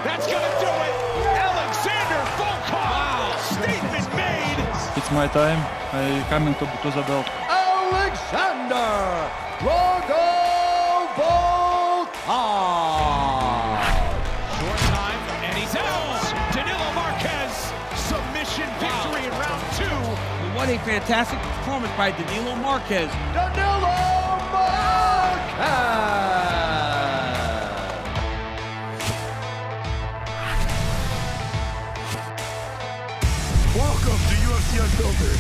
That's gonna do it. Alexander Volkov. Wow. Statement made. It's my time. I coming to the belt. Alexander Drago Volkov. Short time, and he's out. Danilo Marques. Submission victory in round 2. What a fantastic performance by Danilo Marques. Danilo Marques. Welcome to UFC Unfiltered.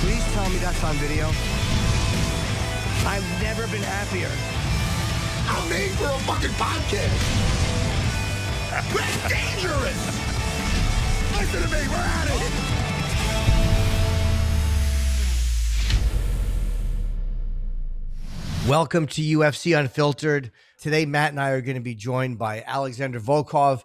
Please tell me that's on video. I've never been happier. I'm made for a fucking podcast. We're dangerous. Listen to me, we're at it. Welcome to UFC Unfiltered. Today, Matt and I are going to be joined by Alexander Volkov,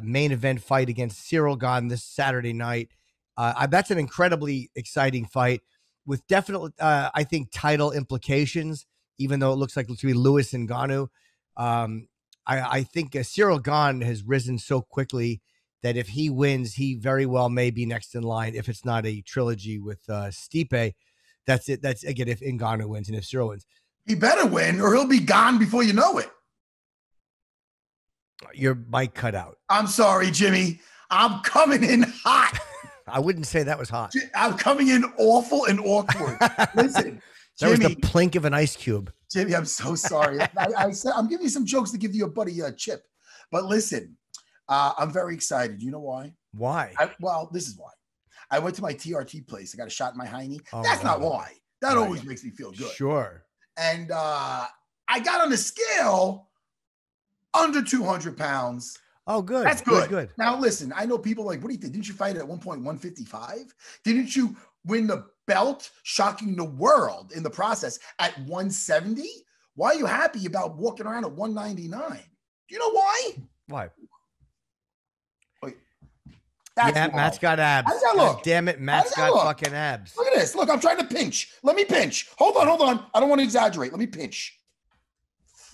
main event fight against Ciryl Gane this Saturday night. That's an incredibly exciting fight with definitely, I think, title implications, even though it looks like it's going to be Lewis and Ngannou. I think Ciryl Gane has risen so quickly that if he wins, he very well may be next in line if it's not a trilogy with Stipe. That's it. That's, again, if Ngannou wins and if Ciryl wins. He better win or he'll be gone before you know it. Your mic cut out. I'm sorry, Jimmy. I'm coming in hot. I wouldn't say that was hot. I'm coming in awful and awkward. Listen, that was Jimmy, the plink of an ice cube. Jimmy, I'm so sorry. I said I'm giving you some jokes to give you a buddy chip. But listen, I'm very excited. You know why? Why? Well, this is why. I went to my TRT place. I got a shot in my hiney. Oh, That's not wow. why. That always makes me feel good. Sure. And I got on the scale under 200 pounds. Oh, good. That's good. Good. Now, listen, I know people like, what do you think? Didn't you fight at one point 155? Didn't you win the belt, shocking the world in the process at 170? Why are you happy about walking around at 199? Do you know why? Why? Wait. Yeah, why. Matt's got abs. How does that look? God damn it, Matt's got fucking abs. Look at this. Look, I'm trying to pinch. Let me pinch. Hold on. I don't want to exaggerate. Let me pinch.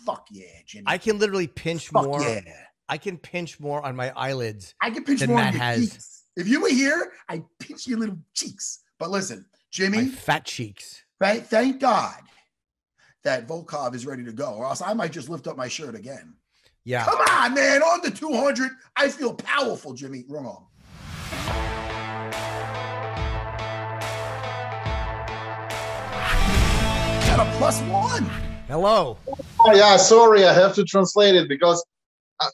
Fuck yeah, Jimmy. I can literally pinch Fuck more. yeah. I can pinch more on my eyelids. I can pinch than more Matt on your has. cheeks. If you were here, I'd pinch your little cheeks. But listen, Jimmy, My fat cheeks. thank God that Volkov is ready to go, or else I might just lift up my shirt again. Yeah. Come on, man. On the 200, I feel powerful, Jimmy. Wrong. Got a +1. Hello. Oh, yeah, sorry, I have to translate it because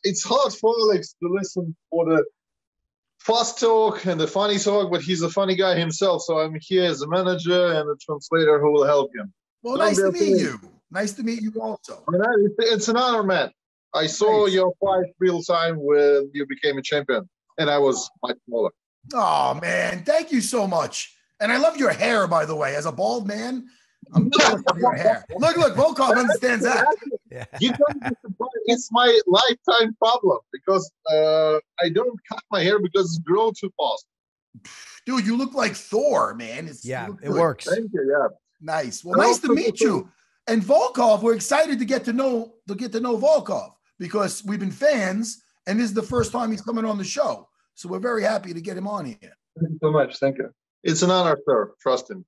it's hard for Alex to listen for the fast talk and the funny talk, but he's a funny guy himself, so I'm here as a manager and a translator who will help him. Well, nice to meet you. Nice to meet you also. It's an honor, man. I saw your fight real time when you became a champion, and I was much smaller. Oh, man. Thank you so much. And I love your hair, by the way. As a bald man, I'm jealous of your hair. Look, Volkov understands that. Yeah. It's my lifetime problem because I don't cut my hair because it's grown too fast. Dude, you look like Thor, man. It works. Thank you. Yeah. Nice. Well, nice to meet you. And Volkov, we're excited to get to know Volkov because we've been fans, and this is the first time he's coming on the show. So we're very happy to get him on here. Thank you so much. Thank you. It's an honor, sir. Trust him.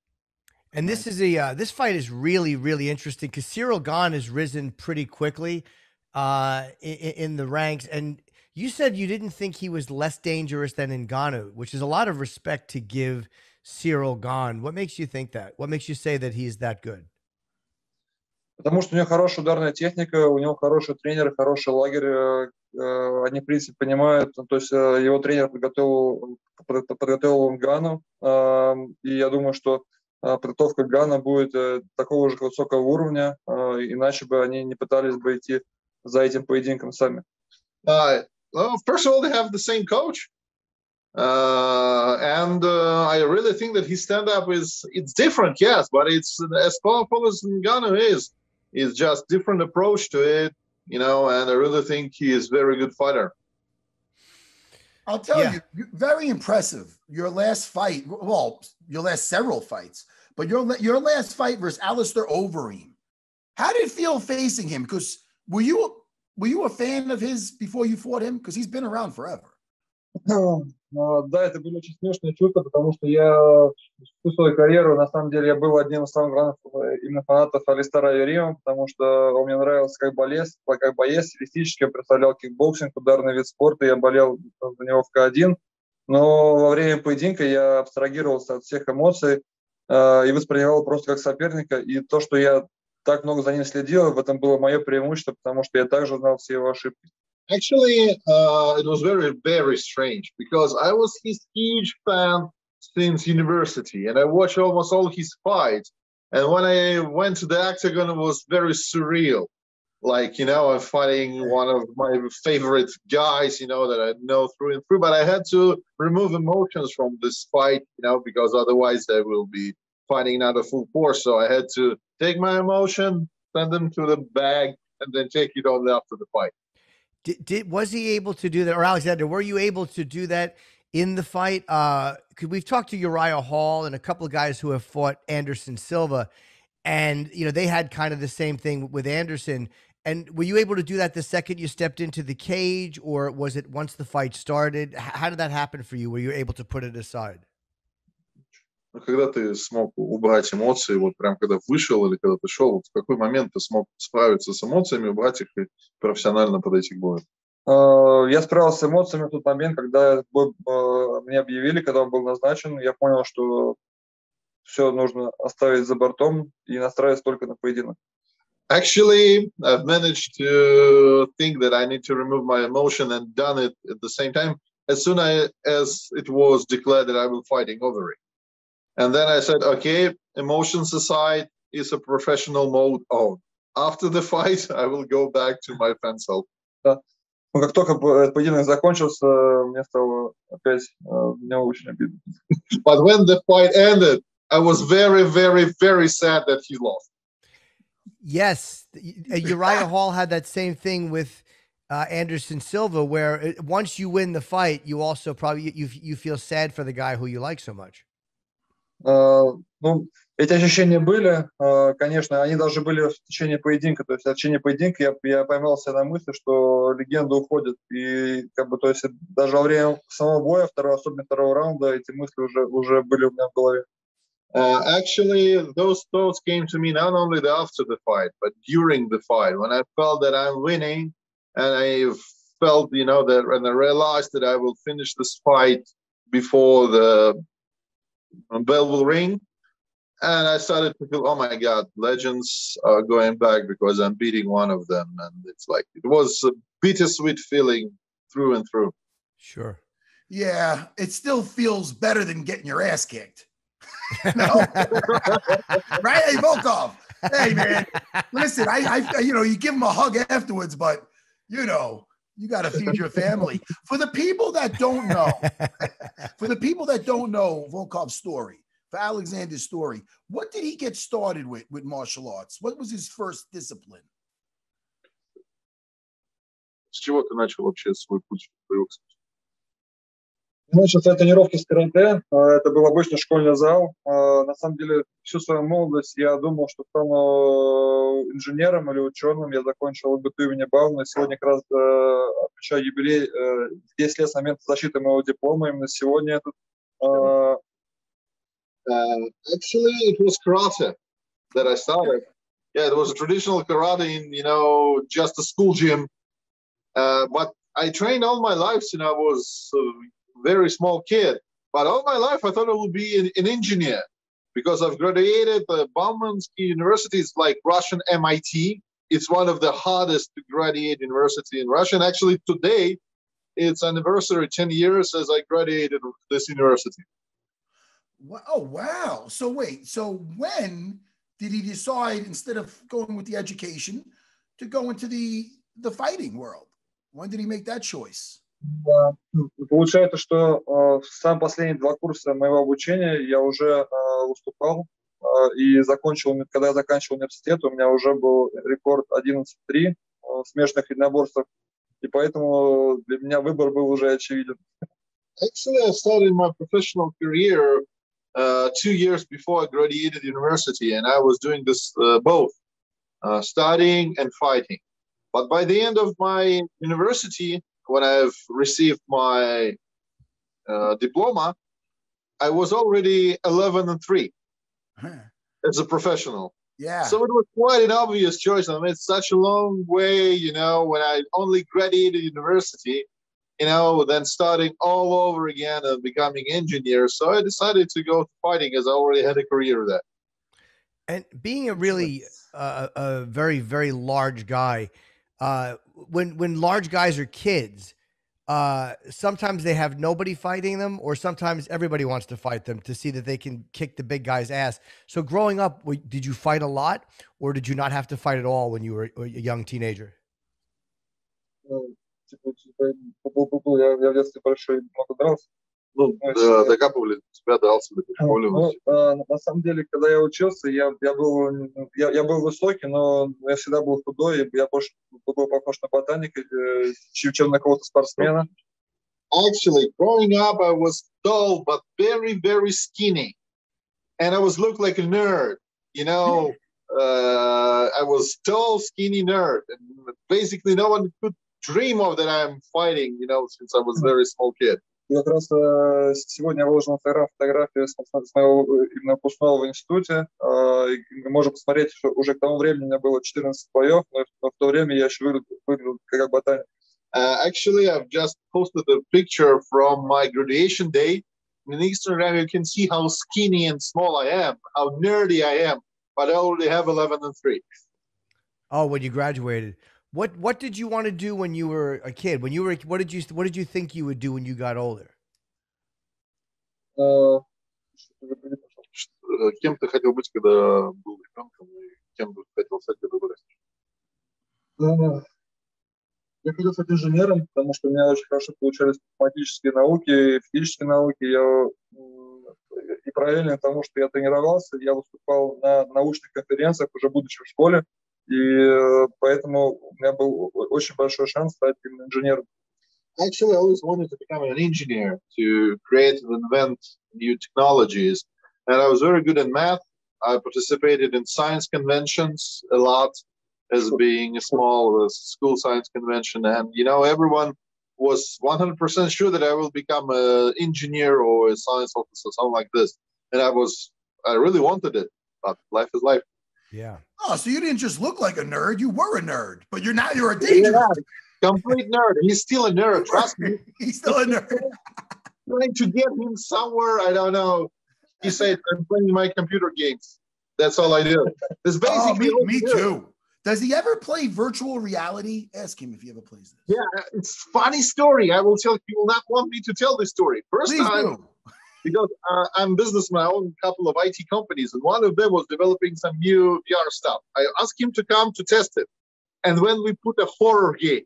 And this is this fight is really, really interesting because Ciryl Gane has risen pretty quickly in the ranks. And you said you didn't think he was less dangerous than Ngannou, which is a lot of respect to give Ciryl Gane. What makes you think that? What makes you say that he's that good? Потому что у него хорошая ударная техника, у него хороший тренер, хороший лагерь. Они, в принципе, понимают, то есть его тренер подготовил Нгану, и я думаю, что подготовка Гана будет такого же высокого уровня, иначе бы они не пытались бы идти за этим поединком сами. Well, first of all, they have the same coach. And I really think that his stand-up it's different, yes, but it's as powerful as Ngannou is. It's just different approach to it, and I really think he is a very good fighter. I'll tell you, very impressive. Your last fight, well, your last several fights, but your last fight versus Alistair Overeem. How did it feel facing him? Because were you were you a fan of his before you fought him? Because he's been around forever. Да, это были очень смешные чувства, потому что я всю свою карьеру, на самом деле, я был одним из самых главных именно фанатов Алистера Overeema, потому что он мне нравился как боец, стилистически я представлял кикбоксинг, ударный вид спорта, я болел за него в К1, но во время поединка я абстрагировался от всех эмоций и воспринимал просто как соперника, и то, что я так много за ним следил, в этом было мое преимущество, потому что я также знал все его ошибки. Actually, it was very, very strange because I was his huge fan since university, and I watched almost all his fights. And when I went to the octagon, it was very surreal. Like, I'm fighting one of my favorite guys, that I know through and through. But I had to remove emotions from this fight, because otherwise I will be fighting not a full force. So I had to take my emotion, send them to the bag, and then take it on after the fight. Was he able to do that, or Alexander? Were you able to do that in the fight? Because we've talked to Uriah Hall and a couple of guys who have fought Anderson Silva, and they had kind of the same thing with Anderson. And were you able to do that the second you stepped into the cage, or was it once the fight started? How did that happen for you? Were you able to put it aside? Когда ты смог убрать эмоции, вот прям когда вышел или когда ты шел, вот в какой момент ты смог справиться с эмоциями, убрать их и профессионально подойти к бою? Я справился с эмоциями в тот момент, когда бой мне объявили, когда он был назначен. Я понял, что все нужно оставить за бортом и настраиваться только на поединок. Actually, I've managed to think that I need to remove my emotion and done it at the same time as soon as it was declared that I will fighting Overeem. And then I said, okay, emotions aside, it's a professional mode on. After the fight, I will go back to my fan self. Да. Ну, как только поединок закончился, мне стало опять мне очень обидно. But when the fight ended, I was very, very, very sad that he lost. Yes, Uriah Hall had that same thing with Anderson Silva, where once you win the fight, you also probably you feel sad for the guy who you like so much. Ну, эти ощущения были, конечно, они даже были в течение поединка. То есть в течение поединка я поймался на мысли, что легенда уходит. И то есть даже во время самого боя, особенно второго раунда, эти мысли уже были у меня в голове. Actually, those thoughts came to me not only after the fight, but during the fight, when I felt that I'm winning, and I felt, that, and I realized that I will finish this fight before the bell will ring, and I started to feel, oh my God, legends are going back because I'm beating one of them, and it's like it was a bittersweet feeling through and through. Sure. Yeah, it still feels better than getting your ass kicked. No, right? Hey, Volkov. Hey, man. Listen, I you give him a hug afterwards, but you got to feed your family. For the people that don't know, Volkov's story, for Alexander's story, what did he get started with martial arts? What was his first discipline? С чего ты начал вообще свой путь в боксе? Начал с тренировки с карате. Это был обычный школьный зал. На самом деле, всю свою молодость я думал, что стану инженером или ученым. Я закончил ЛГТУ имени Бауна. Сегодня как раз отмечаю юбилей, 10 лет с момента защиты моего диплома. Именно сегодня этот. Actually, it was karate that I started. Yeah, it was a traditional karate in, just a school gym. But I trained all my life since I was very small kid, but all my life I thought I would be an engineer because I've graduated Baumansky University. Is like Russian MIT. It's one of the hardest to graduate university in Russia. And actually today it's anniversary 10 years as I graduated this university. Oh, wow. So wait, so when did he decide, instead of going with the education, to go into the fighting world? When did he make that choice? Получается, что в самые последние 2 курса моего обучения я уже выступал и когда я заканчивал университет, у меня уже был рекорд 11-3 смешанных единоборств, и поэтому для меня выбор был уже очевиден. Actually, I started my professional career 2 years before I graduated university, and I was doing this both, studying and fighting. But by the end of my university, when I've received my diploma, I was already 11-3 as a professional. Yeah. So it was quite an obvious choice. I mean, it's such a long way, you know, when I only graduated university, you know, then starting all over again and becoming engineer. So I decided to go to fighting as I already had a career there. And being a really a very, very large guy, when large guys are kids, sometimes they have nobody fighting them, or sometimes everybody wants to fight them to see that they can kick the big guy's ass. So growing up, did you fight a lot, or did you not have to fight at all when you were a young teenager? Я в детстве большой, много дрался. Докапывали тебя, дрался, На самом деле, когда я учился, я был высокий, но я всегда был худой, и я больше был похож на ботаника, чем на кого-то спортсмена. Actually, growing up, I was tall, but very, very skinny. And I was looked like a nerd, you know. I was tall, skinny nerd. And basically, no one could dream of that I'm fighting, you know, since I was a very small kid. И как раз сегодня я выложил фотографию с моего именно выпускного в институте. Мы можем посмотреть, что уже к тому времени у меня было 14 боев, но в то время я еще выглядел как ботаник. Actually, I've just posted a picture from my graduation day. In Instagram, you can see how skinny and small I am, how nerdy I am, but I already have 11-3. Oh, when you graduated. What did you want to do when you were a kid? When you were, what did you think you would do when you got older? Кем ты хотел быть, когда был ребенком, и кем бы хотел стать, когда вырастешь? Я хотел стать инженером, потому что у меня очень хорошо получались математические науки, физические науки. И параллельно тому, что я тренировался, я выступал на научных конференциях, уже будучи в школе. И поэтому у меня был очень большой шанс стать именно инженером. Actually, I always wanted to become an engineer, to create and invent new technologies. And I was very good in math. I participated in science conventions a lot, as being a small school science convention. And, you know, everyone was 100% sure that I will become an engineer or a science officer, something like this. And I really wanted it, but life is life. Yeah. Oh, so you didn't just look like a nerd, you were a nerd, but you're a dangerous. Yeah, complete nerd. He's still a nerd, trust me. He's still a nerd. Trying to get him somewhere, I don't know. He said, I'm playing my computer games. That's all I do. That's basically me too. Does he ever play virtual reality? Ask him if he ever plays this. Yeah, it's a funny story. I will tell you, will not want me to tell this story. First Please time, do. because I'm a businessman, I own a couple of IT companies, and one of them was developing some new VR stuff. I asked him to come to test it. And when we put a horror game,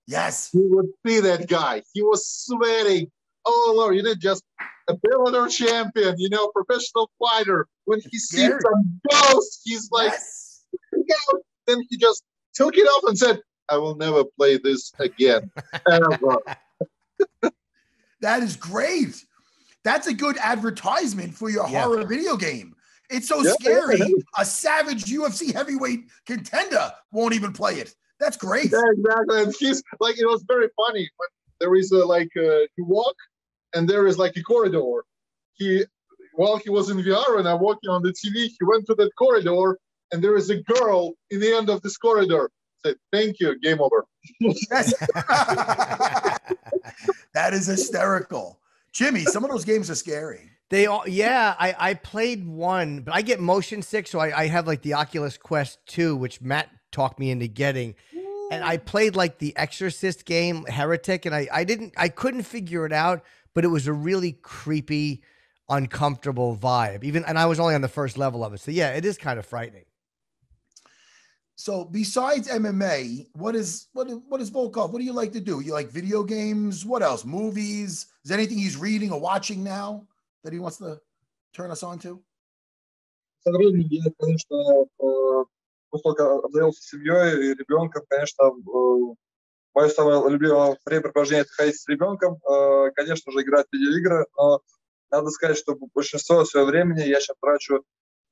yes, you would see that guy. He was sweating. Oh, Lord, you know, just a Bellator champion, you know, professional fighter. When he sees some ghosts, he's like, yes. Then he just took it off and said, I will never play this again, ever. That is great. That's a good advertisement for your horror video game. It's so scary. A savage UFC heavyweight contender won't even play it. That's great. Yeah, exactly. And he's like, it was very funny when there is you walk and there is like a corridor. While he was in VR and I'm walking on the TV, he went to that corridor and there is a girl in the end of this corridor. Said, thank you, game over. Yes. That is hysterical. Jimmy, some of those games are scary. They all, yeah, I played one, but I get motion sick, so I have like the Oculus Quest 2, which Matt talked me into getting. And I played like the Exorcist game, Heretic, and I couldn't figure it out, but it was a really creepy, uncomfortable vibe. And I was only on the first level of it. So yeah, it is kind of frightening. So besides MMA, what is Volkov? What do you like to do? You like video games? What else? Movies? Is there anything he's reading or watching now that he wants to turn us on to? Со временем я, конечно, поскольку обзавелся семьей и ребенком, конечно, мое самое любимое времяпрепровождение — это ходить с ребенком, конечно же, играть в видеоигры, но надо сказать, что большинство своего времени я сейчас трачу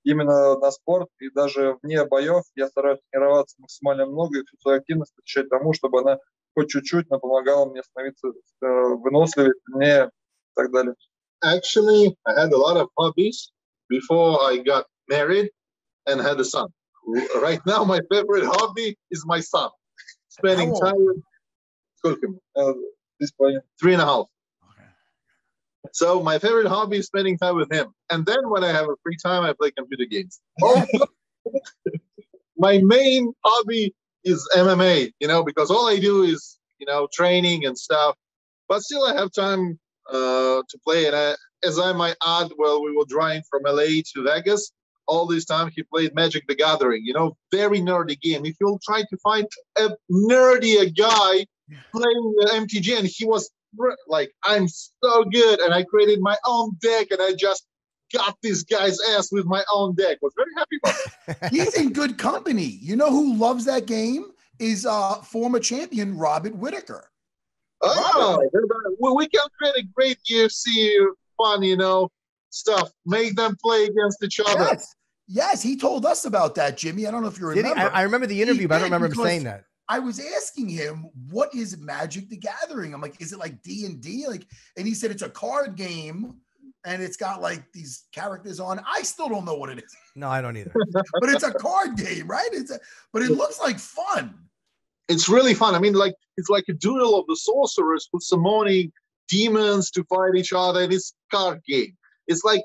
именно на спорт, и даже вне боев я стараюсь тренироваться максимально много и всю свою активность посвящать тому, чтобы она хоть чуть-чуть, но помогала мне становиться выносливее, сильнее и так далее. Actually, I had a lot of hobbies before I got married and had a son. Right now, my favorite hobby is my son. Spending time with him. 3.5. So my favorite hobby is spending time with him. And then when I have a free time, I play computer games. My main hobby is MMA, because all I do is, training and stuff. But still I have time to play. And as I might add, well, we were driving from LA to Vegas. All this time he played Magic the Gathering, very nerdy game. If you'll try to find a nerdier guy playing MTG, and he was like, I'm so good, and I created my own deck, and I just got this guy's ass with my own deck. Was very happy about it. He's in good company. You know who loves that game is former champion Robert Whittaker. Oh, we can create a great UFC fun, stuff. Make them play against each other. Yes, he told us about that, Jimmy. I don't know if you remember. I remember the interview, but I don't remember him saying that. I was asking him, what is Magic the Gathering? I'm like, is it like D&D? And he said it's a card game and it's got like these characters on. I still don't know what it is. No, I don't either. But it's a card game, right? But it looks like fun. It's really fun. I mean, it's like a duel of the sorcerers with summoning demons to fight each other. And it's a card game. It's like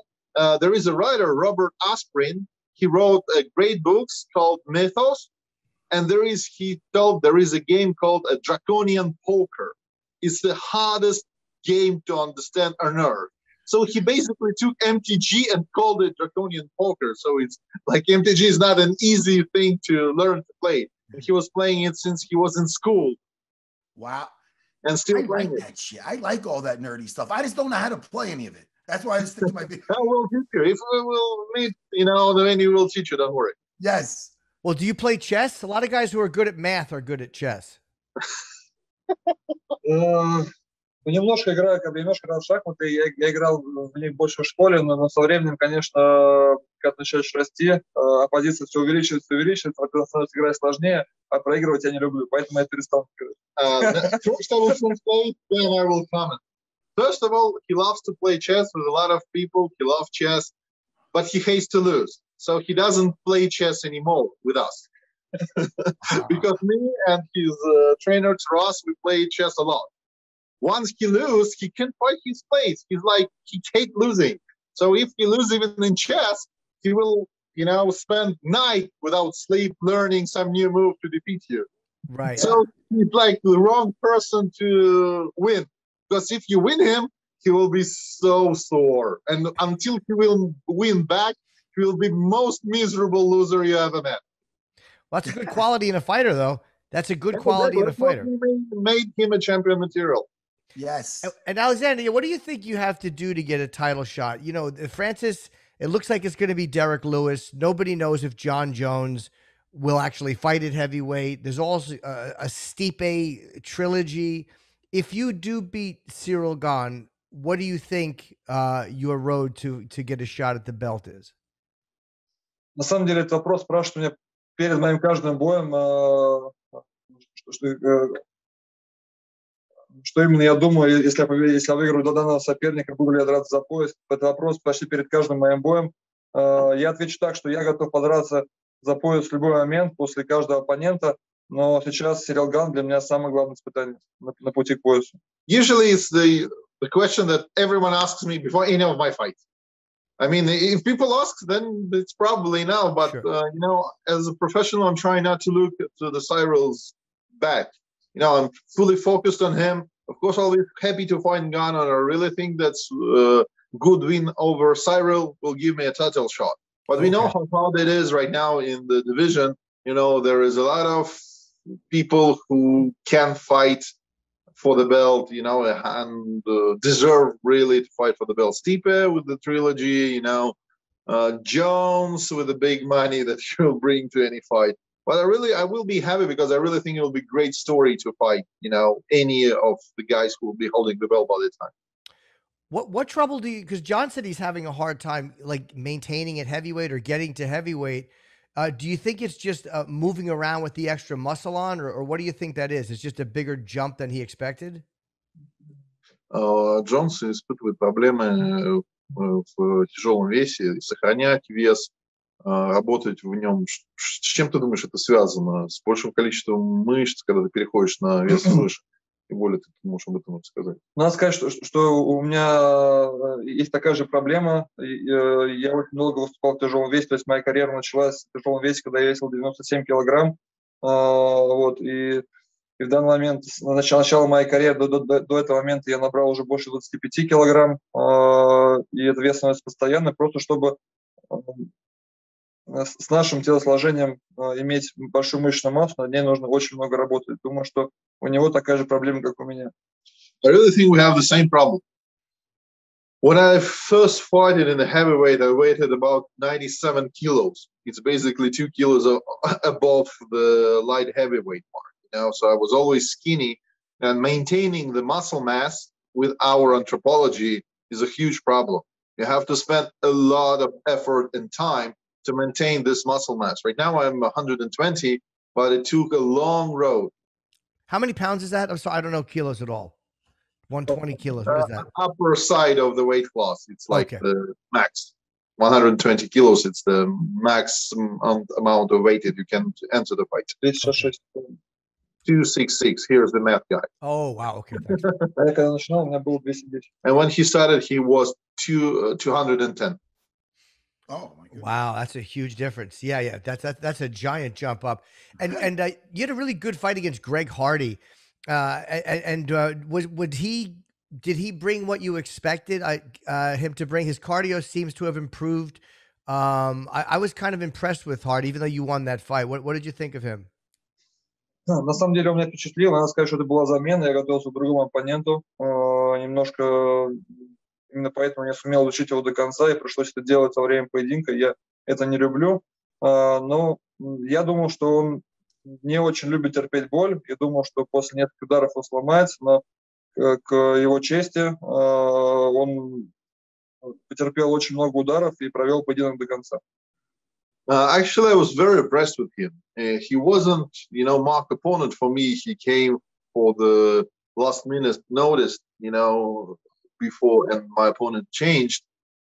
there is a writer, Robert Asprin. He wrote great books called Mythos. And there is a game called a Draconian Poker. It's the hardest game to understand on earth. So he basically took MTG and called it Draconian Poker. So it's like MTG is not an easy thing to learn to play. And he was playing it since he was in school. Wow. And still I playing like it. that shit. I like all that nerdy stuff. I just don't know how to play any of it. That's why I just think my video. I will teach you. If we will meet, then he will teach you. Don't worry. Yes. Well, do you play chess? A lot of guys who are good at math are good at chess. Немножко играю в шахматы. Я играл в них больше в школе, но со временем, конечно, когда начинаешь расти, оппозиция все увеличивается, во-первых, становится играть сложнее, а проигрывать я не люблю, поэтому я перестал играть. First I will translate, then I will comment. First of all, he loves to play chess with a lot of people. He loves chess, but he hates to lose. So he doesn't play chess anymore with us. Because me and his trainer, Taras, we play chess a lot. Once he loses, he can't fight his place. He hates losing. So if he loses even in chess, he will, spend night without sleep learning some new move to defeat you. Right. So he's like the wrong person to win. Because if you win him, he will be so sore. And until he will win back, he will be most miserable loser you ever met. Well, that's a good quality in a fighter, though. That's a good quality in a fighter. Made him a champion material. Yes. And Alexander, what do you think you have to do to get a title shot? Francis, it looks like it's going to be Derek Lewis. Nobody knows if John Jones will actually fight at heavyweight. There's also a Stipe trilogy. If you do beat Ciryl Gane, what do you think your road to get a shot at the belt is? На самом деле, этот вопрос спрашивают меня перед моим каждым боем, что именно я думаю, если я выиграю до данного соперника, буду ли я драться за пояс. Это вопрос почти перед каждым моим боем. Я отвечу так, что я готов подраться за пояс в любой момент после каждого оппонента, но сейчас Ciryl Gane для меня самое главное испытание на пути к поясу. Usually it's the question that everyone asks me before any of my fights. I mean, if people ask, then it's probably now. But, sure. As a professional, I'm trying not to look to the Cyryl's back. I'm fully focused on him. Of course, I'll be happy to fight Gane, and I really think that's a good win over Ciryl will give me a title shot. But we know how hard it is right now in the division. There is a lot of people who can fight for the belt, and deserve really to fight for the belt. Stipe with the trilogy, Jones with the big money that he'll bring to any fight. But I will be happy because I really think it will be a great story to fight, any of the guys who will be holding the belt by the time. What trouble do you? Because John said he's having a hard time like maintaining at heavyweight or getting to heavyweight. Do you think it's just moving around with the extra muscle on, or what do you think that is? It's just a bigger jump than he expected. Джонс испытывает проблемы в тяжелом весе, сохранять вес, работать в нем. С чем ты думаешь это связано? С большим количеством мышц, когда ты переходишь на вес выше? Тем более ты можешь об этом рассказать. Надо сказать, что у меня есть такая же проблема. Я очень долго выступал в тяжелом весе, то есть моя карьера началась в тяжелом весе, когда я весил 97 килограмм. Вот, и в данный момент, с начала моей карьеры, до этого момента я набрал уже больше 25 килограмм, и этот вес становится постоянно, просто чтобы с нашим телосложением иметь большую мышечную массу, над ней нужно очень много работать. Думаю, что у него такая же проблема, как у меня. I really think we have the same problem. When I first fought in the heavyweight, I weighted about 97 kilos. It's basically 2 kilos above the light heavyweight mark. So I was always skinny, and maintaining the muscle mass with our anthropology is a huge problem. You have to spend a lot of effort and time to maintain this muscle mass. Right now I'm 120, but it took a long road. How many pounds is that? I'm sorry, I don't know kilos at all. 120 kilos. What is that? Upper side of the weight class. It's like the max. 120 kilos. It's the max amount of weight that you can enter the fight. 266. Here's the math guy. Oh, wow. Okay. And when he started, he was 210. Oh my goodness. Wow, that's a huge difference. Yeah. That's a giant jump up. And you had a really good fight against Greg Hardy. Did he bring what you expected him to bring? His cardio seems to have improved. I was kind of impressed with Hardy, even though you won that fight. What did you think of him? На самом деле он меня впечатлил. Надо сказать, что это была замена. Я готовился к другому оппоненту. Немножко именно поэтому не сумел учить его до конца, и пришлось это делать во время поединка. Я это не люблю. Но я думал, что он не очень любит терпеть боль. Я думал, что после нескольких ударов он сломается, но к его чести он потерпел очень много ударов и провел поединок до конца. Actually, I was very impressed with him. He wasn't, mock opponent for me. He came for the last minute notice, before, and my opponent changed.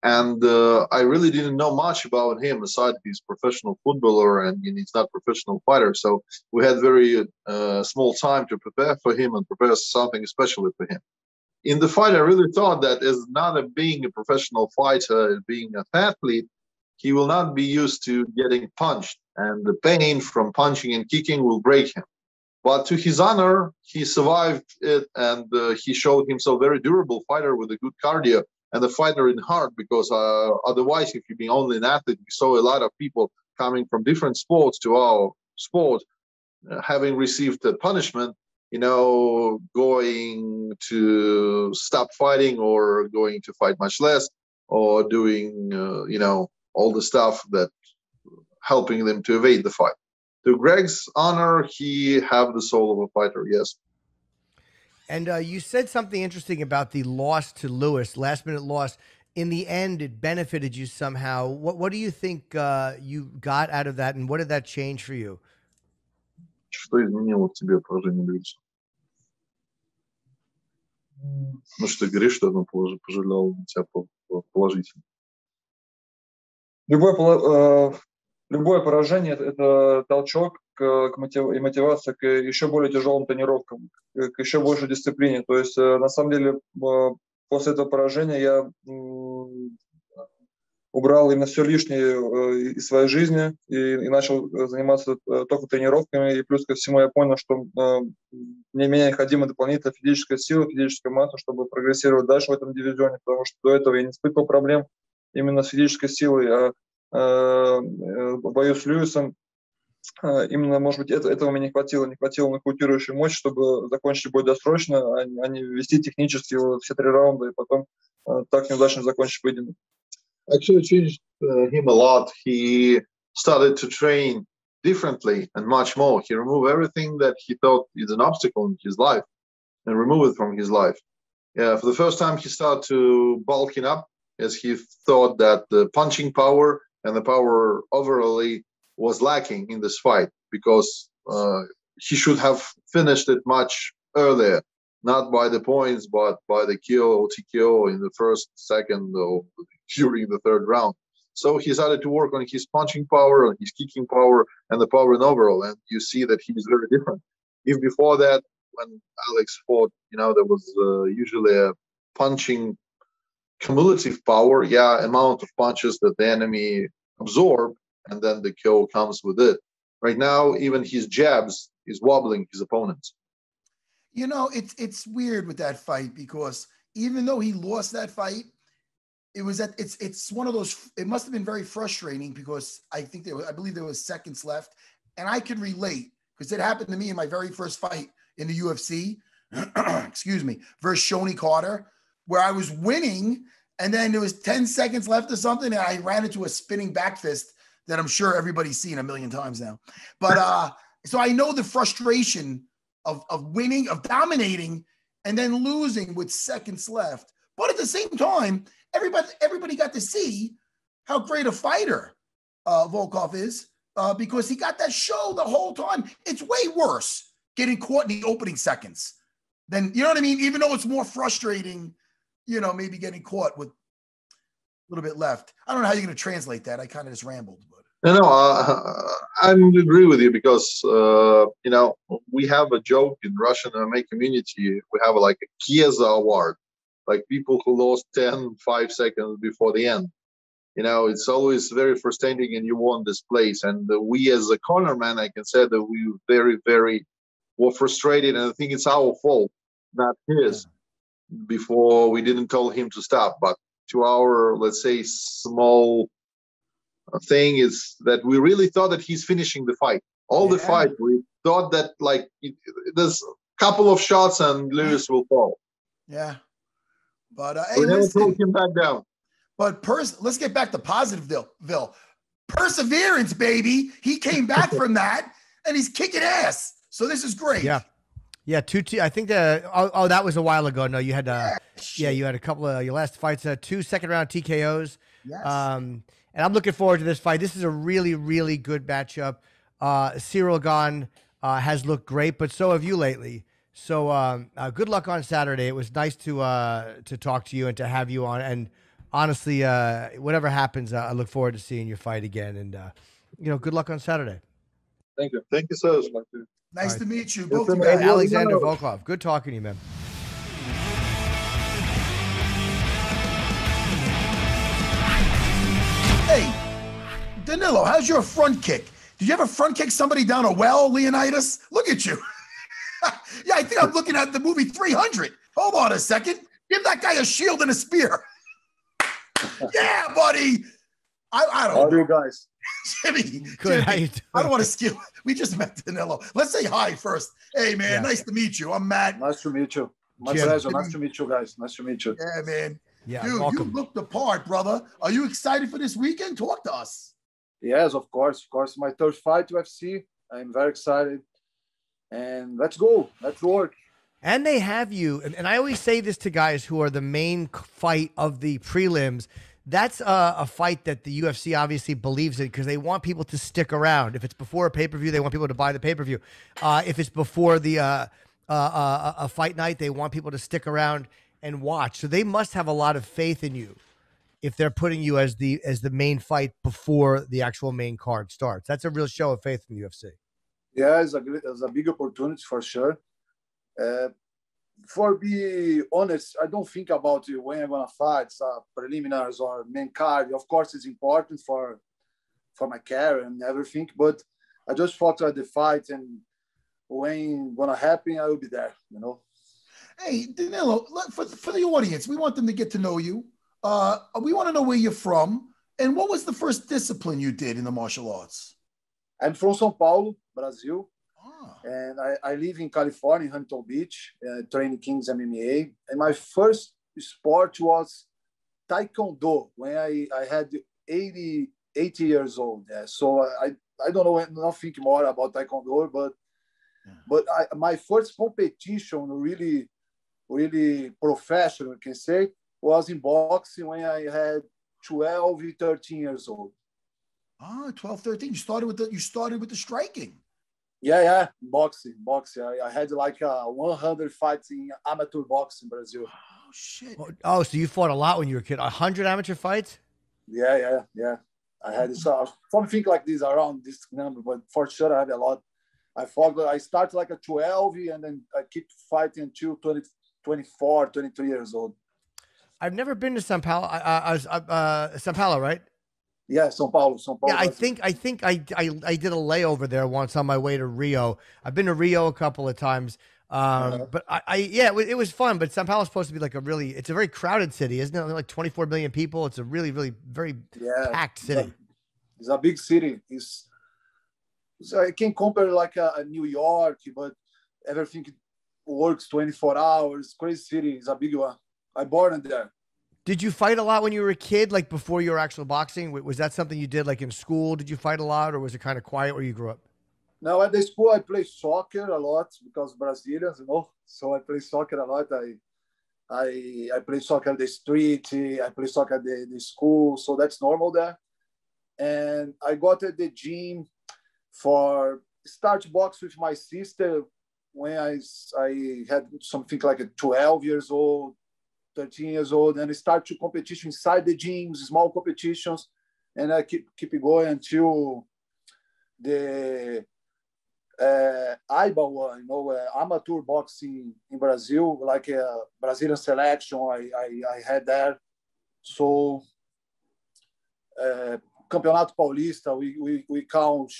And I really didn't know much about him aside he's professional footballer and he's not professional fighter. So we had very small time to prepare for him and prepare something especially for him. In the fight, I really thought that as not being a professional fighter, being an athlete, he will not be used to getting punched, and the pain from punching and kicking will break him. But to his honor, he survived it, and he showed himself a very durable fighter with a good cardio and a fighter in heart, because otherwise, if you've been only an athlete, we saw a lot of people coming from different sports to our sport, having received a punishment, going to stop fighting or going to fight much less, or doing, all the stuff that helping them to evade the fight. To Greg's honor, he have the soul of a fighter, yes. And you said something interesting about the loss to Lewis, last-minute loss. In the end, it benefited you somehow. What do you think you got out of that, and what did that change for you? Что изменило в тебе поражение Льюиса? Ну, что ты говоришь, что оно пожалел тебя положительно? Любое поражение – это толчок и мотивация к еще более тяжелым тренировкам, к еще большей дисциплине. То есть, на самом деле, после этого поражения я убрал именно все лишнее из своей жизни и начал заниматься только тренировками. И плюс ко всему я понял, что мне необходима дополнительная физическая сила, физическая масса, чтобы прогрессировать дальше в этом дивизионе, потому что до этого я не испытывал проблем именно с физической силой, в бою с Льюисом именно, может быть, этого мне не хватило нокаутирующей мощи, чтобы закончить бой досрочно, а не вести технически все 3 раунда и потом так неудачно закончить поединок. Actually changed him a lot. He started to train differently and much more. He removed everything that he thought is an obstacle in his life and removed it from his life. Yeah, for the first time, he started to bulking up as he thought that the punching power and the power overall was lacking in this fight because he should have finished it much earlier, not by the points, but by the KO, TKO in the first, second, or during the third round. So he started to work on his punching power, on his kicking power, and the power in overall. And you see that he's very different. If before that, when Alex fought, there was usually a punching cumulative power, amount of punches that the enemy absorb, and then the KO comes with it. Right now, even his jabs is wobbling his opponents. It's weird with that fight because even though he lost that fight, it's one of those. It must have been very frustrating because I believe there was seconds left, and I can relate because it happened to me in my very first fight in the UFC. Excuse me, versus Shoney Carter, where I was winning, and then there was 10 seconds left or something, and I ran into a spinning back fist that I'm sure everybody's seen a million times now. But so I know the frustration of winning, of dominating, and then losing with seconds left. But at the same time, everybody got to see how great a fighter Volkov is because he got that show the whole time. It's way worse getting caught in the opening seconds than, you know what I mean? Even though it's more frustrating, maybe getting caught with a little bit left. I don't know how you're going to translate that. I kind of just rambled. But I agree with you because, we have a joke in Russian MMA community. We have like a Kieza award, like people who lost 5 seconds before the end. It's always very frustrating and you won this place. And we as a cornerman, I can say that we very, very were frustrated. And I think it's our fault, not his, before we didn't tell him to stop. But to our, let's say, small thing is that we really thought that he's finishing the fight. The fight, we thought that there's a couple of shots and Lewis will fall. Yeah. But we never told him back down. But let's get back to positive, Vil. Perseverance, baby. He came back from that and he's kicking ass. So this is great. Yeah. Yeah, I think that was a while ago. No, you had you had a couple of your last fights, 2 second-round TKOs. Yes. And I'm looking forward to this fight. This is a really, really good matchup. Ciryl Gane has looked great, but so have you lately. So good luck on Saturday. It was nice to talk to you and to have you on. And honestly, whatever happens, I look forward to seeing your fight again. And good luck on Saturday. Thank you. Thank you so much. Nice to meet you, both of you guys. Alexander Volkov. Good talking to you, man. Hey, Danilo, how's your front kick? Did you ever front kick somebody down a well, Leonidas? Look at you. Yeah, I think I'm looking at the movie 300. Hold on a second. Give that guy a shield and a spear. Yeah, buddy. I don't know. How are you guys? Jimmy, Good. How you doing? I don't want to steal. We just met Danilo. Let's say hi first. Hey, man. Nice to meet you. I'm Matt. Nice to meet you. My Jim. pleasure. Nice to meet you guys. Nice to meet you. Yeah, man. Yeah, dude, welcome. you look the part, brother. Are you excited for this weekend? Talk to us. Yes, of course. Of course. My third fight UFC. I'm very excited. And let's go. Let's work. And they have you. And I always say this to guys who are the main fight of the prelims. That's a fight that the UFC obviously believes in because they want people to stick around. If it's before a pay-per-view, they want people to buy the pay-per-view. If it's before the a fight night, they want people to stick around and watch. So they must have a lot of faith in you if they're putting you as the main fight before the actual main card starts. That's a real show of faith from the UFC. Yeah, it's a big opportunity for sure. For be honest, I don't think about when I'm gonna fight, preliminaries or main card. Of course, it's important for my career and everything, but I just fought at the fight, and when gonna happen, I will be there. Hey, Danilo, for the audience, we want them to get to know you. We want to know where you're from, and what was the first discipline you did in the martial arts? I'm from São Paulo, Brazil. And I live in California, in Huntington Beach, training Kings MMA. And my first sport was Taekwondo when I had 80 years old. Yeah. So I don't know nothing more about Taekwondo, but my first competition really really professional, you can say, was in boxing when I had 12, 13 years old. Ah, 12, 13. You started with the striking. Yeah, boxing. I had like 100 fights in amateur boxing in Brazil. Oh shit. Oh, so you fought a lot when you were a kid? 100 amateur fights? Yeah. I had something like this around this number, but for sure I had a lot. I started like a 12 and then I keep fighting until 24, 23 years old. I've never been to São Paulo. São Paulo, right? Yeah, São Paulo. Yeah, I think I did a layover there once on my way to Rio. I've been to Rio a couple of times. But it was fun. But São Paulo is supposed to be like it's a very crowded city, isn't it? Like 24 million people. It's a really, really very packed city. It's a big city. I can compare like a New York, but everything works 24 hours. Crazy city. It's a big one. I born there. Did you fight a lot when you were a kid, like before your actual boxing? Was that something you did like in school? Did you fight a lot, or was it kind of quiet where you grew up? No, at the school I play soccer a lot because Brazilians, so I play soccer a lot. I play soccer at the street, I play soccer at the school, so that's normal there. And I got at the gym for start box with my sister when I had something like 12 years old, 13 years old, and I start to competition inside the gyms, small competitions, and I keep going until the IBA one, amateur boxing in Brazil, like a Brazilian selection. I had there. So Campeonato Paulista, we count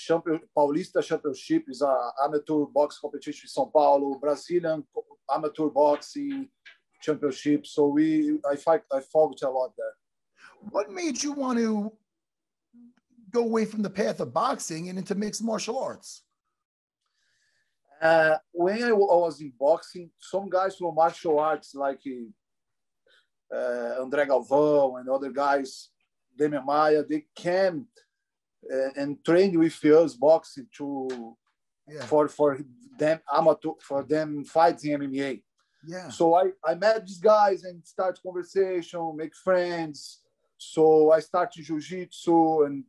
Paulista Championship is a amateur box competition in São Paulo, Brazilian amateur boxing championship. So I fought a lot there. What made you want to go away from the path of boxing and into mixed martial arts? When I was in boxing, some guys from martial arts like André Galvão and other guys, Demian Maia, they came and trained with us boxing for them fighting MMA. Yeah. So I met these guys and start conversation, make friends. So I started jiu-jitsu and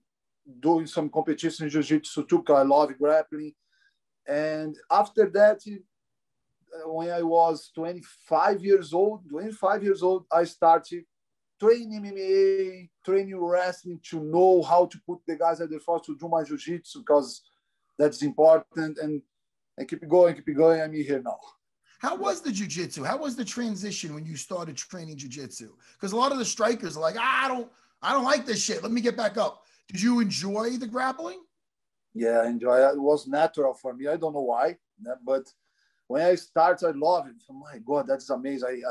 doing some competition in jiu-jitsu too, because I love grappling. And after that, when I was 25 years old, I started training MMA, training wrestling to know how to put the guys at the front to do my jiu-jitsu, because that's important. And keep going. I'm here now. How was the jiu-jitsu? How was the transition when you started training jiu-jitsu? Because a lot of the strikers are like, I don't like this shit. Let me get back up. Did you enjoy the grappling? Yeah, I enjoy it. It was natural for me. I don't know why, but when I started, I love it. Oh my God, that's amazing.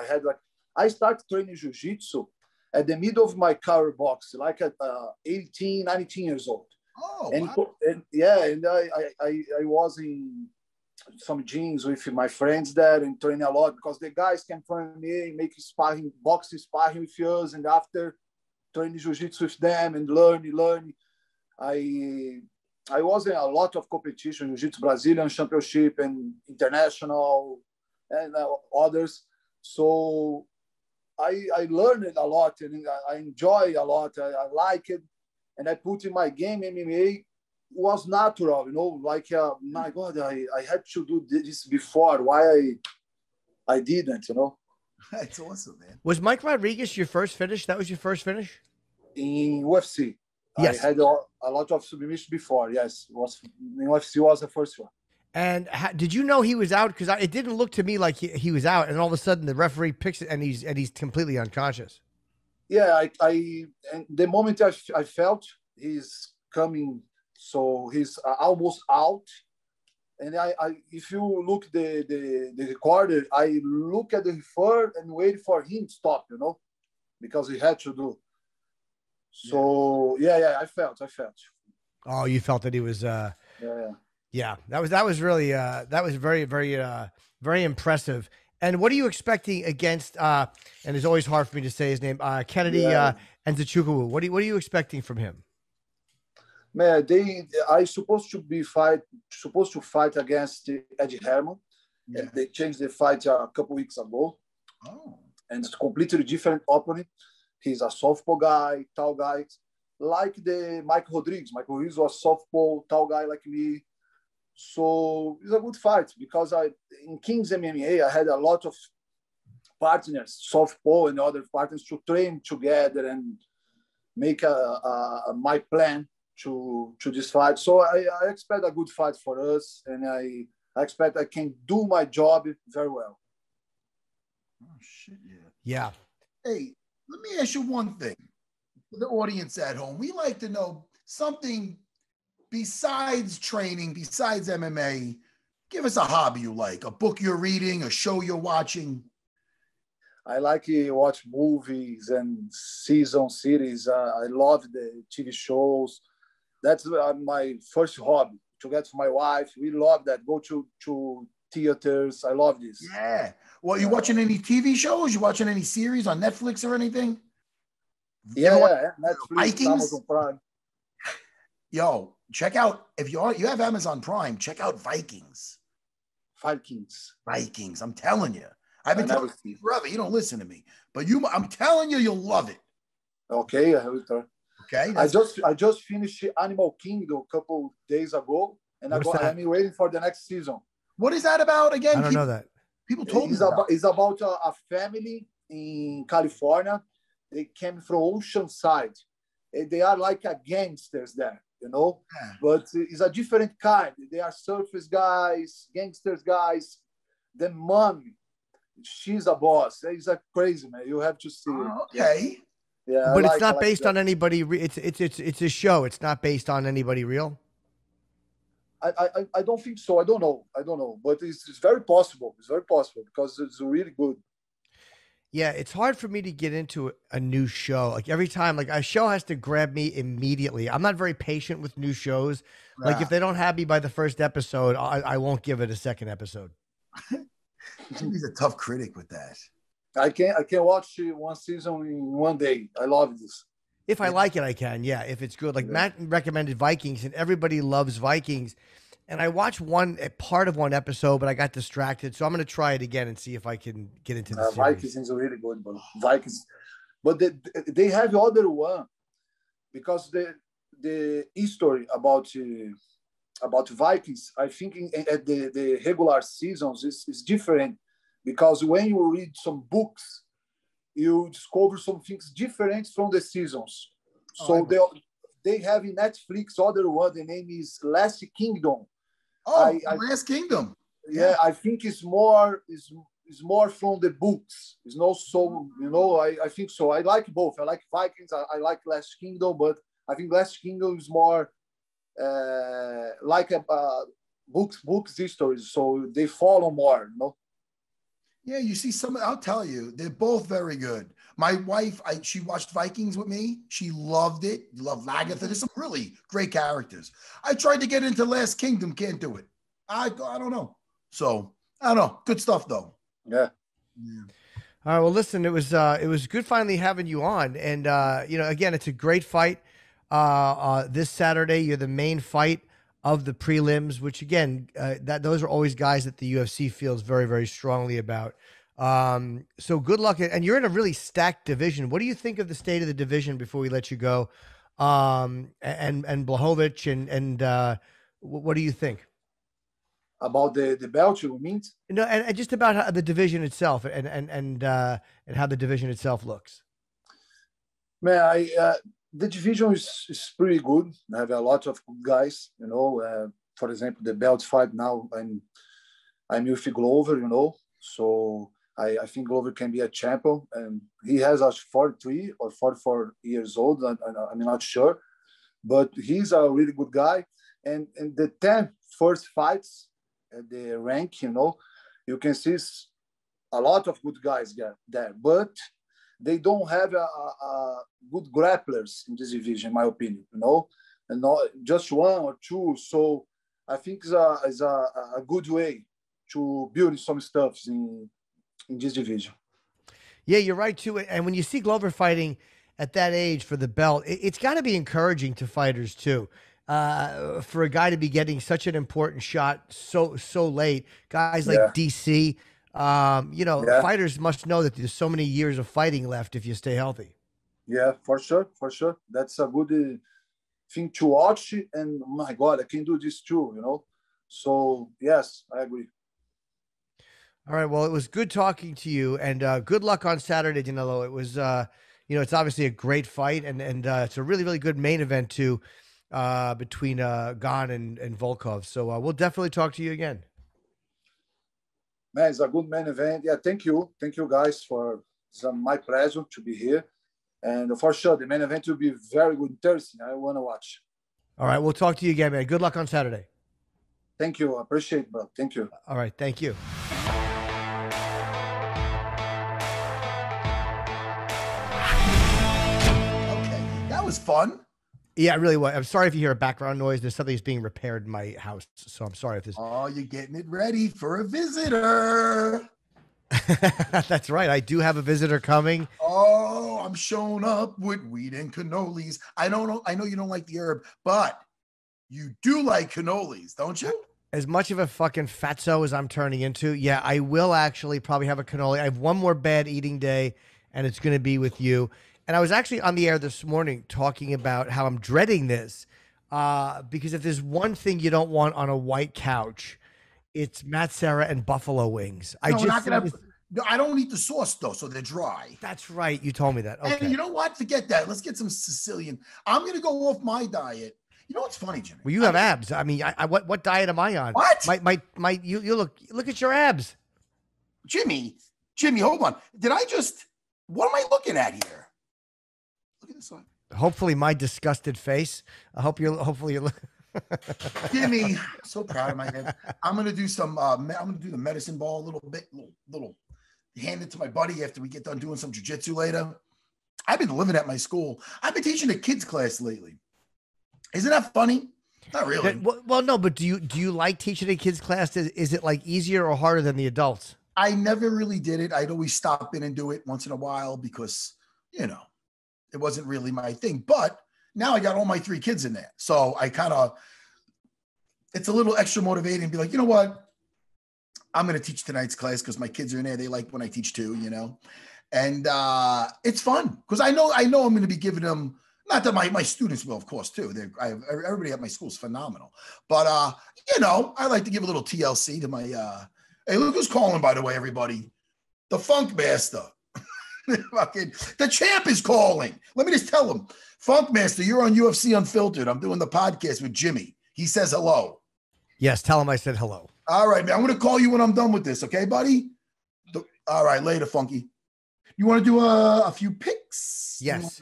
I started training jiu-jitsu at the middle of my career box, like at 18, 19 years old. Oh, wow. And I was in some gyms with my friends there and training a lot, because the guys came from me, make boxing sparring with us, and after training jiu-jitsu with them and learning. I was in a lot of competition, jiu-jitsu Brazilian championship and international and others. So I learned a lot and I enjoy a lot. I like it. And I put in my game MMA. Was natural, my God, I had to do this before. Why I didn't, That's awesome, man. Was Mike Rodriguez your first finish? That was your first finish? In UFC. Yes. I had a lot of submissions before. Yes, in UFC was the first one. And did you know he was out? Because it didn't look to me like he was out, and all of a sudden the referee picks it, and he's completely unconscious. Yeah, and the moment I felt he's coming. So he's almost out, and if you look the recorder, I look at the referee and wait for him to stop, because he had to do. So I felt. Oh, you felt that he was. Yeah. That was really that was very, very, very impressive. And what are you expecting against? And it's always hard for me to say his name. Kennedy Nzechukwu. What are you expecting from him? Man, I supposed to fight against Eddie Herman. Yeah. They changed the fight a couple weeks ago. Oh. And it's a completely different opponent. He's a southpaw guy, tall guy, like the Michael Rodriguez. Michael Rodriguez was southpaw, tall guy like me. So it's a good fight because in Kings MMA, I had a lot of partners, southpaw and other partners, to train together and make my plan to this fight. So I expect a good fight for us, and I expect I can do my job very well. Oh, shit, yeah. Yeah. Hey, let me ask you one thing. For the audience at home, we like to know something besides training, besides MMA. Give us a hobby you like, a book you're reading, a show you're watching. I like to watch movies and season series. I love the TV shows. That's my first hobby. Together with my wife, we love that. Go to theaters. I love this. Yeah. Well, you watching any TV shows? You watching any series on Netflix or anything? Yeah. Netflix, Vikings? Amazon Prime. Yo, check out, if you have Amazon Prime, check out Vikings. Vikings. I'm telling you. I've been telling you forever. You don't listen to me, but I'm telling you, you'll love it. Okay, I will try. Okay. I just finished Animal Kingdom a couple days ago, and I'm waiting for the next season. What is that about again? I don't know that. People told me it's about a family in California. They came from Oceanside. They are like gangsters there, you know. Yeah. But it's a different kind. They are surface guys, gangsters guys. The mom, she's a boss. It's a crazy, man. You have to see it. Okay. Yeah, but it's not based on anybody. It's a show. It's not based on anybody real. I don't think so. I don't know. But it's very possible. It's very possible because it's really good. Yeah, it's hard for me to get into a new show. Like every time, like a show has to grab me immediately. I'm not very patient with new shows. Like if they don't have me by the first episode, I won't give it a second episode. He's a tough critic with that. I can watch one season in one day. I love this. If I like it, I can. Yeah, if it's good. Like Matt recommended Vikings, and everybody loves Vikings. And I watched part of one episode, but I got distracted. So I'm going to try it again and see if I can get into the series. Vikings is really good, but Vikings. But they have other one because the history about Vikings, I think at the regular seasons is different because when you read some books, you discover some things different from the seasons. So they have in Netflix other one. The name is Last Kingdom. Last Kingdom. Yeah, I think it's more from the books. It's not so, I think so. I like both. I like Vikings. I like Last Kingdom, but I think Last Kingdom is more like books histories. So they follow more, Yeah, you see I'll tell you, they're both very good. My wife, she watched Vikings with me. She loved it. Loved Lagatha. There's some really great characters. I tried to get into Last Kingdom. Can't do it. I don't know. So, I don't know. Good stuff, though. Yeah. All right. Well, listen, it was good finally having you on. And, again, it's a great fight. This Saturday, you're the main fight of the prelims, which again, those are always guys that the UFC feels very, very strongly about. So good luck. And you're in a really stacked division. What do you think of the state of the division before we let you go? And Blachowicz and what do you think? About the belt, you mean? No, and just about how the division itself and how the division itself looks. Man, the division is pretty good. I have a lot of good guys, for example, the belt fight now, I'm with Glover, so I think Glover can be a champion, and he has us 43 or 44 years old. I'm not sure, but he's a really good guy. And the 10 first fights at the rank, you can see a lot of good guys there, but they don't have a good grapplers in this division, in my opinion, and not just one or two. So I think it's a good way to build some stuff in this division. Yeah, you're right too. And when you see Glover fighting at that age for the belt, it's got to be encouraging to fighters too. For a guy to be getting such an important shot so late, guys like DC, Fighters must know that there's so many years of fighting left if you stay healthy. Yeah, for sure. That's a good thing to watch. And my God, I can do this too, So yes, I agree. All right. Well, it was good talking to you, and good luck on Saturday, Danilo. It was, it's obviously a great fight, and it's a really, really good main event too, between Gane and Volkov. So we'll definitely talk to you again. Man, it's a good main event. Yeah, thank you guys it's my pleasure to be here, and for sure the main event will be very good, interesting. I want to watch. All right, we'll talk to you again, man. Good luck on Saturday. Thank you. I appreciate it, bro. Thank you. All right, thank you. That was fun. Yeah, it really was. I'm sorry if you hear a background noise. There's something that's being repaired in my house, so I'm sorry if this. Oh, you're getting it ready for a visitor. That's right. I do have a visitor coming. Oh, I'm showing up with weed and cannolis. I know you don't like the herb, but you do like cannolis, don't you? As much of a fucking fatso as I'm turning into, yeah, I will actually probably have a cannoli. I have one more bad eating day, and it's going to be with you. And I was actually on the air this morning talking about how I'm dreading this because if there's one thing you don't want on a white couch, it's matzera and buffalo wings. I don't eat the sauce though, so they're dry. That's right. You told me that. Okay. And you know what? Forget that. Let's get some Sicilian. I'm going to go off my diet. You know what's funny, Jimmy? Well, you have abs. I mean, what diet am I on? What? You look at your abs. Jimmy, hold on. What am I looking at here? Look at this one. Hopefully my disgusted face. Hopefully you look. Jimmy, so proud of my head. I'm gonna do I'm gonna do the medicine ball a little bit, little hand it to my buddy after we get done doing some jiu-jitsu later. I've been living at my school. I've been teaching a kids class lately. Isn't that funny? Not really. Well, no, but do you like teaching a kids class? Is it like easier or harder than the adults? I never really did it. I'd always stop in and do it once in a while because, it wasn't really my thing. But now I got all my 3 kids in there. So I it's a little extra motivating to be like, you know what? I'm going to teach tonight's class because my kids are in there. They like when I teach too, and it's fun because I know I'm going to be giving them, not that my students will, of course, too. Everybody at my school is phenomenal. But, I like to give a little TLC to my, hey, look who's calling, by the way, everybody. The Funk Master. The champ is calling. Let me just tell him, Funk Master, you're on UFC Unfiltered. I'm doing the podcast with Jimmy. He says hello. Yes, tell him I said hello. All right, man. I'm going to call you when I'm done with this. Okay, buddy? All right, later, Funky. You want to do a few picks? Yes.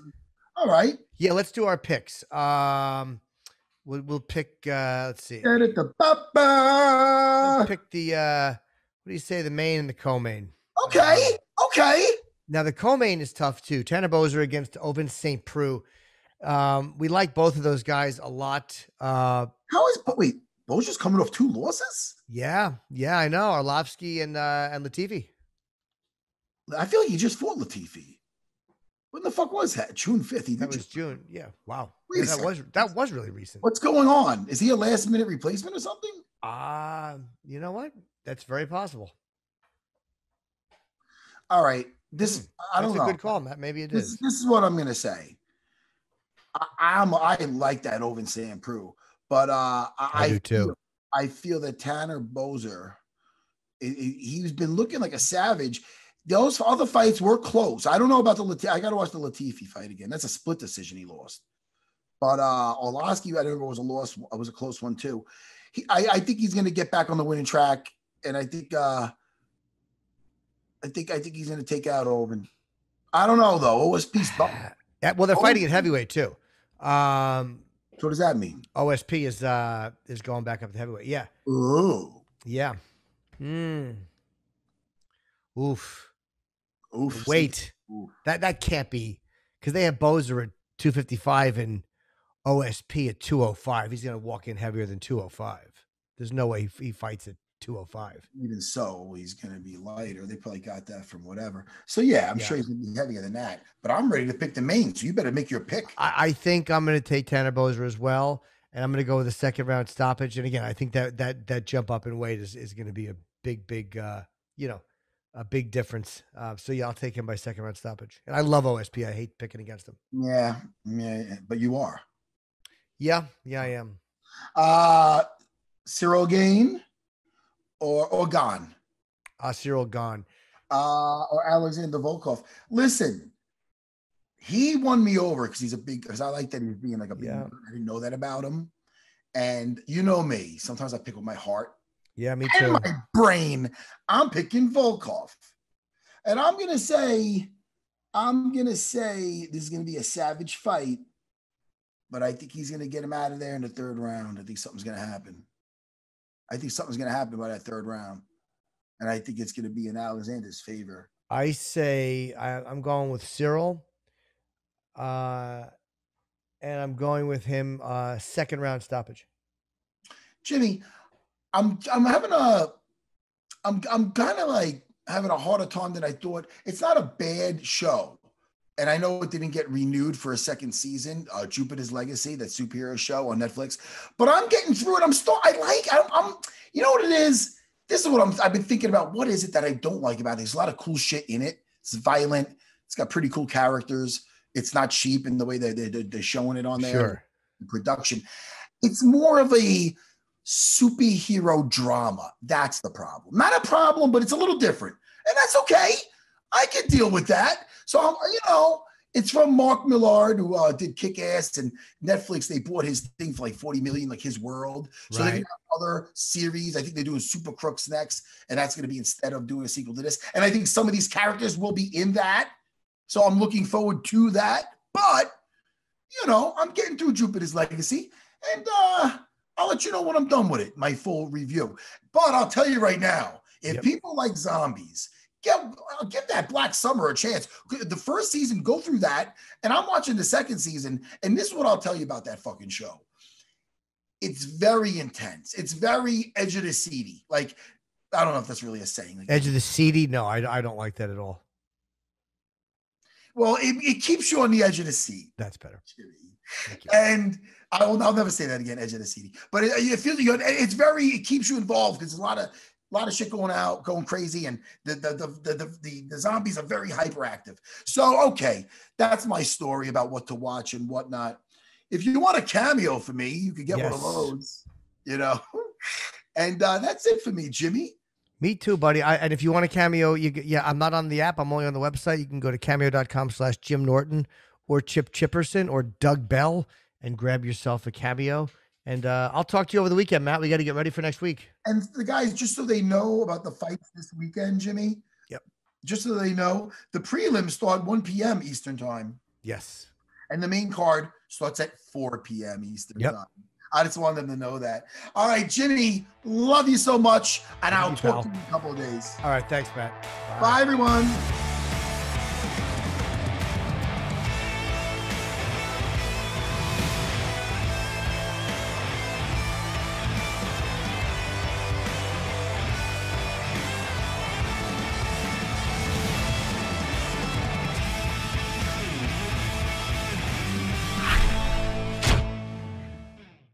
All right. Yeah, let's do our picks. We'll pick, let's see. Let's pick the, what do you say, the main and the co-main. Okay. Now, the co-main is tough, too. Tanner Boser against Ovin St. Preux. We like both of those guys a lot. Wait, Boser's coming off 2 losses? Yeah, I know. Arlovsky and Latifi. I feel like he just fought Latifi. When the fuck was that? June 5th. That was June. Yeah. Wow. Yeah, that was really recent. What's going on? Is he a last minute replacement or something? You know what? That's very possible. All right. I don't know. That's a good call, Matt. Maybe it is. This is what I'm gonna say. I like that Ovin St. Preux, but I do too. I feel that Tanner Boser, he's been looking like a savage. Those other fights were close. I don't know about I got to watch the Latifi fight again. That's a split decision he lost. But Arlovsky, I don't know, was a loss. It was a close one too. I think he's going to get back on the winning track, and I think he's going to take out Ovin. I don't know though. OSP's yeah, well, they're fighting at heavyweight too. So what does that mean? OSP is going back up to heavyweight. Yeah. Ooh. Yeah. Oof. Wait. Oof. That can't be, because they have Boser at 255 and OSP at 205. He's going to walk in heavier than 205. There's no way he fights at 205. Even so, he's going to be lighter. They probably got that from whatever. So yeah, I'm sure he's going to be heavier than that. But I'm ready to pick the main. So you better make your pick. I think I'm going to take Tanner Boser as well, and I'm going to go with a second round stoppage. And again, I think that jump up in weight is going to be a big, a big difference. So yeah, I'll take him by second round stoppage. And I love OSP. I hate picking against him. Yeah, but you are. Yeah, I am. Ciryl Gane or Gane? Ciryl Gane. Or Alexander Volkov. Listen, he won me over because I like that he's being like a big nerd. I didn't know that about him. And you know me, sometimes I pick with my heart. Yeah, me too. And my brain, I'm picking Volkov. And I'm gonna say this is gonna be a savage fight, but I think he's gonna get him out of there in the third round. I think something's gonna happen. I think something's gonna happen by that third round. And I think it's gonna be in Alexander's favor. I say I'm going with Ciryl. And I'm going with him second round stoppage. Jimmy, I'm kind of like having a harder time than I thought. It's not a bad show. And I know it didn't get renewed for a second season, Jupiter's Legacy, that superhero show on Netflix. But I'm getting through it. I'm you know what it is? This is what I've been thinking about. What is it that I don't like about it? There's a lot of cool shit in it. It's violent. It's got pretty cool characters. It's not cheap in the way that they're showing it on there. Sure. The production. It's more of a superhero drama. That's the problem. Not a problem, but it's a little different. And that's okay. I can deal with that. So, it's from Mark Millard, who did Kick-Ass, and Netflix. They bought his thing for like $40 million, like his world. So they have other series. I think they're doing Super Crooks next, and that's going to be instead of doing a sequel to this. And I think some of these characters will be in that. So I'm looking forward to that. But, I'm getting through Jupiter's Legacy, and I'll let you know when I'm done with it, my full review. But I'll tell you right now, if people like zombies, give that Black Summer a chance. The first season, go through that, and I'm watching the second season, and this is what I'll tell you about that fucking show. It's very intense. It's very edge of the seedy. Like, I don't know if that's really a saying. Like, edge of the seedy? No, I don't like that at all. Well, it keeps you on the edge of the seat. That's better. And I'll never say that again, edge of the seat. But it keeps you involved because there's a lot of shit going crazy, and the zombies are very hyperactive. So, okay, that's my story about what to watch and whatnot. If you want a cameo for me, you could get one of those, And that's it for me, Jimmy. Me too, buddy. And if you want a cameo, I'm not on the app. I'm only on the website. You can go to cameo.com/Jim Norton or Chip Chipperson or Doug Bell and grab yourself a cameo. And I'll talk to you over the weekend, Matt. We got to get ready for next week. And the guys, just so they know about the fights this weekend, Jimmy. Yep. Just so they know, the prelims start 1 p.m. Eastern time. Yes. And the main card starts at 4 p.m. Eastern time. I just wanted them to know that. All right, Jimmy, love you so much. And I'll talk to you in a couple of days. All right. Thanks, Matt. Bye everyone.